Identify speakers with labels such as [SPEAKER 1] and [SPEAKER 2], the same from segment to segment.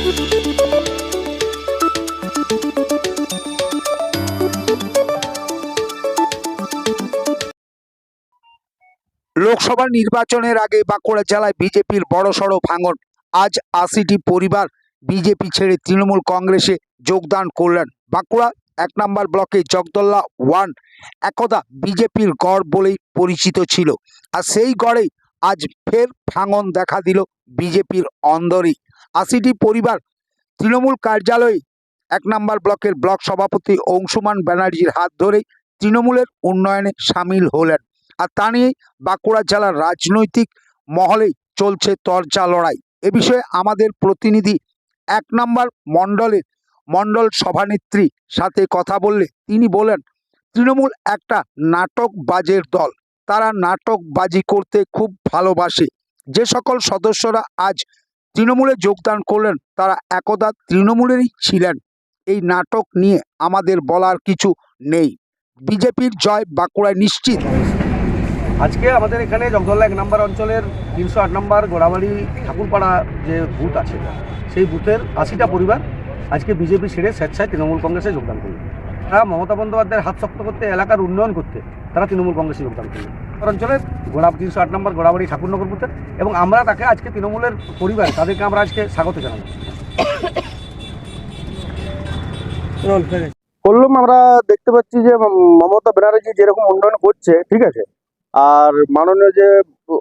[SPEAKER 1] লোকসভা নির্বাচনের আগে বাঁকুড়া জেলায় বিজেপির বড়সড় ভাঙন। আজ ৮০টি পরিবার বিজেপি ছেড়ে তৃণমূল কংগ্রেসে যোগদান করলেন। বাঁকুড়া ১ নম্বর ব্লকে জগদল্লা ওয়ান একদা বিজেপির গড় বলেই পরিচিত ছিল, আর সেই গড়েই আজ ফের ভাঙন দেখা দিল বিজেপির অন্দরে। ৮০টি পরিবার তৃণমূল কার্যালয়ে ১ নম্বর ব্লকের ব্লক সভাপতি অংশুমান ব্যানার্জির হাত ধরে তৃণমূলের উন্নয়নে সামিল হলেন। আর তা নিয়েই বাঁকুড়া জেলার রাজনৈতিক মহলেই চলছে তরজা লড়াই। এ বিষয়ে আমাদের প্রতিনিধি ১ নম্বর মণ্ডল সভানেত্রীর সাথে কথা বললে তিনি বলেন, তৃণমূল একটা নাটকবাজের দল, তারা নাটকবাজি করতে খুব ভালোবাসে। যে সকল সদস্যরা আজ তৃণমূলে যোগদান করলেন তারা একদা তৃণমূলেরই ছিলেন। এই নাটক নিয়ে আমাদের বলার কিছু নেই। বিজেপির জয় বাঁকুড়ায় নিশ্চিত।
[SPEAKER 2] আজকে আমাদের এখানে জগদল্লা ১ নম্বর অঞ্চলের ৩০৮ নম্বর গোড়াবাড়ি ঠাকুরপাড়া যে বুথ আছে, সেই বুথের ৮০টা পরিবার আজকে বিজেপি ছেড়ে স্বেচ্ছায় তৃণমূল কংগ্রেসে যোগদান করল। তারা মমতা বন্দ্যোপাধ্যায়ের হাত শক্ত করতে, এলাকার উন্নয়ন করতে তারা তৃণমূল কংগ্রেসে যোগদান করল। অঞ্চলের ৩০৮ নম্বর গোড়াবাড়ি ঠাকুরনগর বুথের, এবং আমরা তাকে আজকে তৃণমূলের পরিবার তাদেরকে আমরা আজকে স্বাগত জানাবো।
[SPEAKER 3] বললাম, আমরা দেখতে পাচ্ছি যে মমতা ব্যানার্জি যেরকম উন্নয়ন করছে, ঠিক আছে, আর মাননীয় যে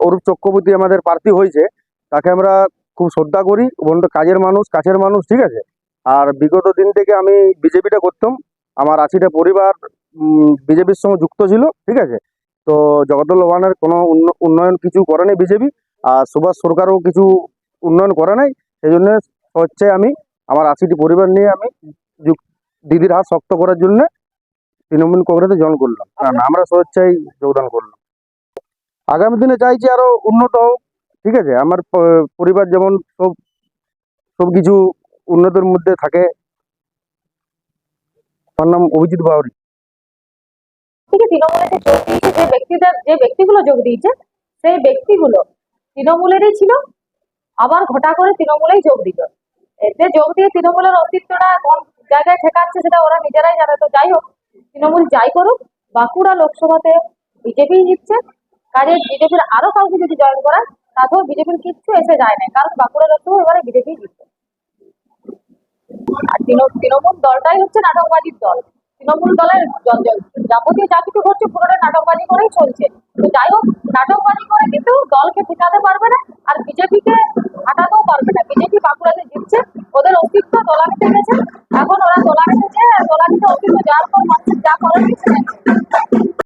[SPEAKER 3] অরূপ চক্রবর্তী আমাদের প্রার্থী হয়েছে তাকে আমরা খুব শ্রদ্ধা করি। কাজের মানুষ, ঠিক আছে। আর বিগত দিন থেকে আমি বিজেপিটা করতাম, আমার ৮০টা পরিবার বিজেপির সঙ্গে যুক্ত ছিল, ঠিক আছে। তো জগদল্লা ওয়ানের কোনো উন্নয়ন কিছু করে নাই বিজেপি, আর সুভাষ সরকারও কিছু উন্নয়ন করে নাই। সেই জন্য হচ্ছে আমি আমার ৮০টি পরিবার নিয়ে আমি দিদির হাত শক্ত করার জন্য তৃণমূল কংগ্রেসে জয়েন করলাম। আমরা স্বেচ্ছায় যোগদান করলাম। আগামী দিনে চাইছি আরো উন্নত হোক, ঠিক আছে। আমার পরিবার যেমন সব কিছু উন্নতির মধ্যে থাকে। আমার নাম অভিজিৎ বাউরি।
[SPEAKER 4] তৃণমূলে যোগ দিয়েছে যে ব্যক্তিগুলো যোগ দিয়েছে, সেই ব্যক্তিগুলো তৃণমূলেরই ছিল, আবার ঘটা করে তৃণমূলেই যোগ দিত। এতে যোগ দিয়ে তৃণমূলের অস্তিত্বটা কোন জায়গায় ঠেকাচ্ছে সেটা ওরা নিজেরাই জানে। তো যাই হোক, তৃণমূল যাই করুক, বাঁকুড়া লোকসভাতে বিজেপি জিতছে। কাজে বিজেপির আরো কাউকে যদি জয়েন করায় তাতেও বিজেপির কিচ্ছু এসে যায় না, কারণ বাঁকুড়া লোকসভা এবারে বিজেপি জিতছে। আর তৃণমূল দলটাই হচ্ছে নাটকবাজির দল। তৃণমূল দলের যাবতীয় যা কিছু হচ্ছে পুরোটা নাটকবাজি করেই চলছে। তো যাই হোক, নাটকবাজি করে কিন্তু দলকে ঠেকাতে পারবে না, আর বিজেপিকে হাঁটাতেও পারবে না। বিজেপি বাঁকুড়াতে জিতছে, ওদের অস্তিত্ব দোলানিতে গেছে। এখন ওরা দোলানিতে অস্তিত্ব যাওয়ার পর মানুষের যা করার